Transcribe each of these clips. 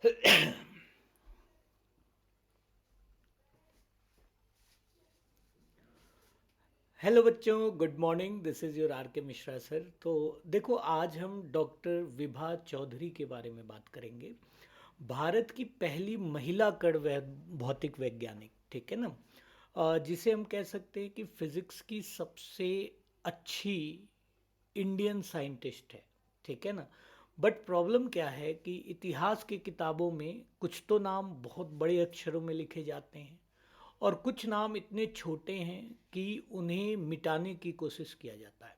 Hello बच्चों, good morning. This is your R K Mishra sir. तो देखो, आज हम डॉक्टर विभा चौधरी के बारे में बात करेंगे। भारत की पहली महिला भौतिक वैज्ञानिक, ठीक है ना। जिसे हम कह सकते हैं कि फिजिक्स की सबसे अच्छी इंडियन साइंटिस्ट है, ठीक है ना। बट प्रॉब्लम क्या है कि इतिहास की किताबों में कुछ तो नाम बहुत बड़े अक्षरों में लिखे जाते हैं और कुछ नाम इतने छोटे हैं कि उन्हें मिटाने की कोशिश किया जाता है।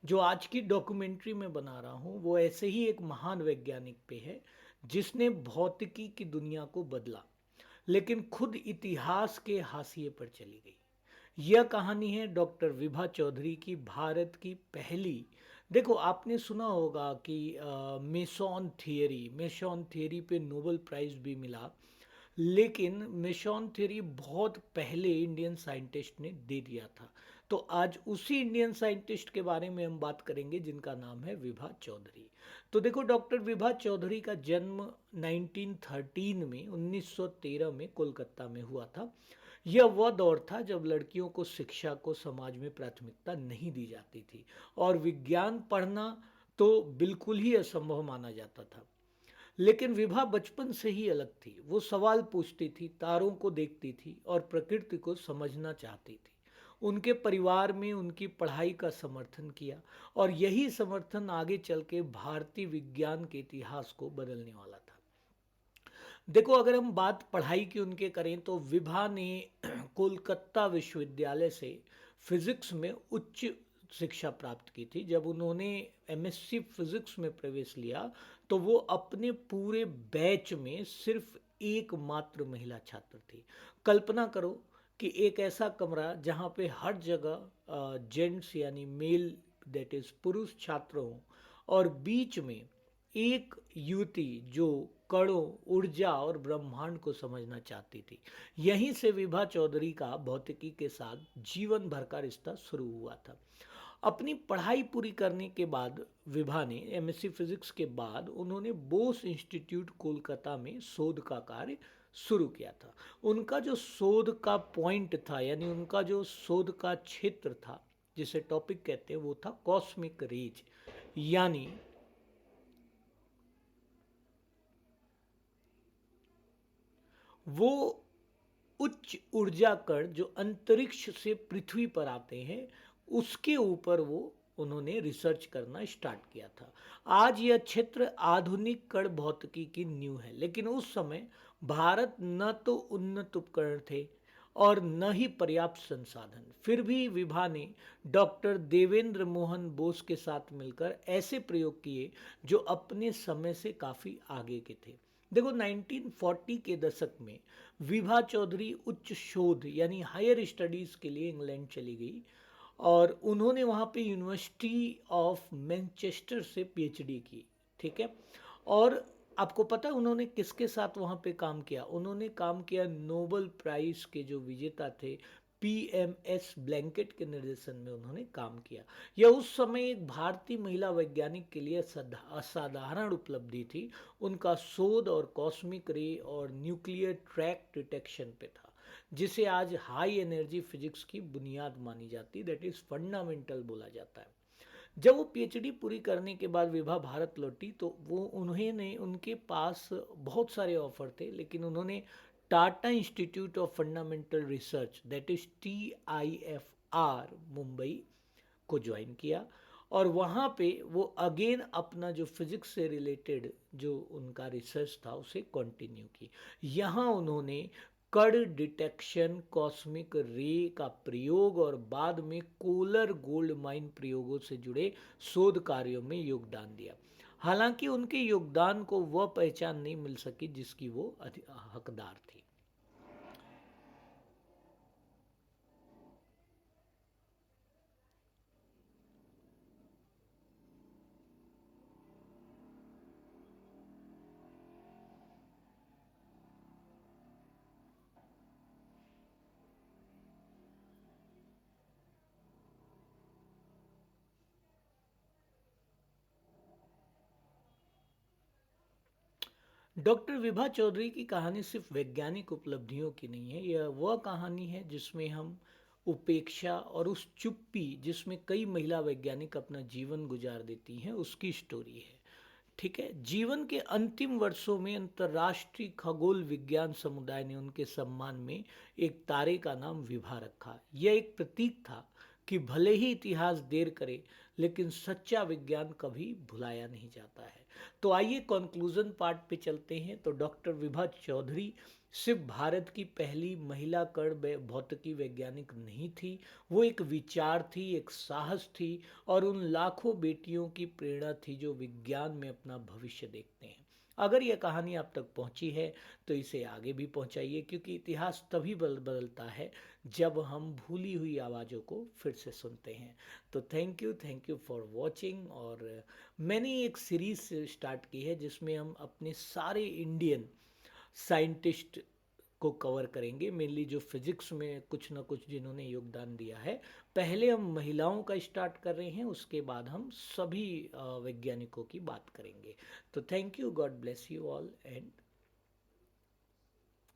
जो आज की डॉक्यूमेंट्री में बना रहा हूँ वो ऐसे ही एक महान वैज्ञानिक पे है जिसने भौतिकी की दुनिया को बदला, लेकिन खुद इतिहास के हाशिए पर चली गई। यह कहानी है डॉक्टर विभा चौधरी की, भारत की पहली। देखो, आपने सुना होगा कि मेसॉन थियरी पे नोबेल प्राइज भी मिला, लेकिन मेसॉन थ्योरी बहुत पहले इंडियन साइंटिस्ट ने दे दिया था। तो आज उसी इंडियन साइंटिस्ट के बारे में हम बात करेंगे जिनका नाम है विभा चौधरी। तो देखो, डॉक्टर विभा चौधरी का जन्म 1913 में 1913 में कोलकाता में हुआ था। यह वह दौर था जब लड़कियों को शिक्षा को समाज में प्राथमिकता नहीं दी जाती थी और विज्ञान पढ़ना तो बिल्कुल ही असंभव माना जाता था। लेकिन विभा बचपन से ही अलग थी। वो सवाल पूछती थी, तारों को देखती थी और प्रकृति को समझना चाहती थी। उनके परिवार में उनकी पढ़ाई का समर्थन किया और यही समर्थन आगे चल के भारतीय विज्ञान के इतिहास को बदलने वाला था। देखो, अगर हम बात पढ़ाई की उनके करें तो विभा ने कोलकाता विश्वविद्यालय से फिजिक्स में उच्च शिक्षा प्राप्त की थी। जब उन्होंने एमएससी फिजिक्स में प्रवेश लिया तो वो अपने पूरे बैच में सिर्फ एकमात्र महिला छात्र थी। कल्पना करो कि एक ऐसा कमरा जहाँ पे हर जगह जेंट्स यानी मेल, दैट इज पुरुष छात्र हों, और बीच में एक युवती जो कणों, ऊर्जा और ब्रह्मांड को समझना चाहती थी। यहीं से विभा चौधरी का भौतिकी के साथ जीवन भर का रिश्ता शुरू हुआ था। अपनी पढ़ाई पूरी करने के बाद विभा ने एमएससी फिजिक्स के बाद उन्होंने बोस इंस्टीट्यूट कोलकाता में शोध का कार्य शुरू किया था। उनका जो शोध का पॉइंट था, यानी उनका जो शोध का क्षेत्र था, जिसे टॉपिक कहते हैं, वो था कॉस्मिक रेज। यानी वो उच्च ऊर्जा कण जो अंतरिक्ष से पृथ्वी पर आते हैं, उसके ऊपर वो उन्होंने रिसर्च करना स्टार्ट किया था। आज यह क्षेत्र आधुनिक कण भौतिकी की नींव है, लेकिन उस समय भारत न तो उन्नत उपकरण थे और न ही पर्याप्त संसाधन। फिर भी विभा ने डॉक्टर देवेंद्र मोहन बोस के साथ मिलकर ऐसे प्रयोग किए जो अपने समय से काफ़ी आगे के थे। देखो, 1940 के दशक में विभा चौधरी उच्च शोध यानी हायर स्टडीज़ के लिए इंग्लैंड चली गई और उन्होंने वहाँ पे यूनिवर्सिटी ऑफ मैनचेस्टर से पीएचडी की, ठीक है। और आपको पता है उन्होंने किसके साथ वहाँ पे काम किया? उन्होंने काम किया नोबेल प्राइज़ के जो विजेता थे, पीएमएस ब्लैंकेट के निर्देशन में उन्होंने काम किया। यह उस समय एक भारतीय महिला वैज्ञानिक के लिए असाधारण उपलब्धि थी। उनका शोध और कॉस्मिक रे और न्यूक्लियर ट्रैक डिटेक्शन पे था, जिसे आज हाई एनर्जी फिजिक्स की बुनियाद मानी जाती, दैट इज फंडामेंटल बोला जाता है। जब वो पीएचडी पूरी करने के बाद विभा भारत लौटी तो वो उन्होंने उनके पास बहुत सारे ऑफर थे, लेकिन उन्होंने Tata institute of fundamental research, that is TIFR, Mumbai को ज्वाइन किया और वहाँ पे वो अगेन अपना जो फिजिक्स से रिलेटेड जो उनका रिसर्च था उसे कंटिन्यू की। यहाँ उन्होंने कण डिटेक्शन, कॉस्मिक रे का प्रयोग और बाद में कोलर गोल्ड माइन प्रयोगों से जुड़े शोध कार्यों में योगदान दिया। हालांकि उनके योगदान को वह पहचान नहीं मिल सकी जिसकी वो हकदार थी। डॉक्टर विभा चौधरी की कहानी सिर्फ वैज्ञानिक उपलब्धियों की नहीं है, यह वह कहानी है जिसमें हम उपेक्षा और उस चुप्पी जिसमें कई महिला वैज्ञानिक अपना जीवन गुजार देती हैं उसकी स्टोरी है। ठीक है, जीवन के अंतिम वर्षों में अंतर्राष्ट्रीय खगोल विज्ञान समुदाय ने उनके सम्मान में एक तारे का नाम विभा रखा। यह एक प्रतीक था कि भले ही इतिहास देर करे, लेकिन सच्चा विज्ञान कभी भुलाया नहीं जाता है। तो आइए कंक्लूजन पार्ट पे चलते हैं। तो डॉक्टर विभा चौधरी सिर्फ भारत की पहली महिला कण भौतिकी वैज्ञानिक नहीं थी, वो एक विचार थी, एक साहस थी, और उन लाखों बेटियों की प्रेरणा थी जो विज्ञान में अपना भविष्य देखते हैं। अगर यह कहानी आप तक पहुंची है तो इसे आगे भी पहुंचाइए, क्योंकि इतिहास तभी बदलता है जब हम भूली हुई आवाज़ों को फिर से सुनते हैं। तो थैंक यू फॉर वॉचिंग। और मैंने एक सीरीज स्टार्ट की है जिसमें हम अपने सारे इंडियन साइंटिस्ट को कवर करेंगे, मेनली जो फिजिक्स में कुछ ना कुछ जिन्होंने योगदान दिया है। पहले हम महिलाओं का स्टार्ट कर रहे हैं, उसके बाद हम सभी वैज्ञानिकों की बात करेंगे। तो thank you, God bless you all, and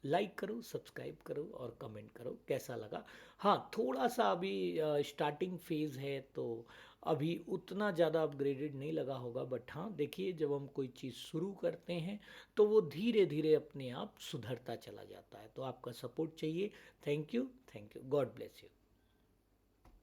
like करो, सब्सक्राइब करो और कमेंट करो कैसा लगा। हाँ, थोड़ा सा अभी स्टार्टिंग फेज़ है, तो अभी उतना ज़्यादा अपग्रेडेड नहीं लगा होगा, बट हाँ देखिए, जब हम कोई चीज़ शुरू करते हैं तो वो धीरे धीरे अपने आप सुधरता चला जाता है। तो आपका सपोर्ट चाहिए। Thank you, God bless you.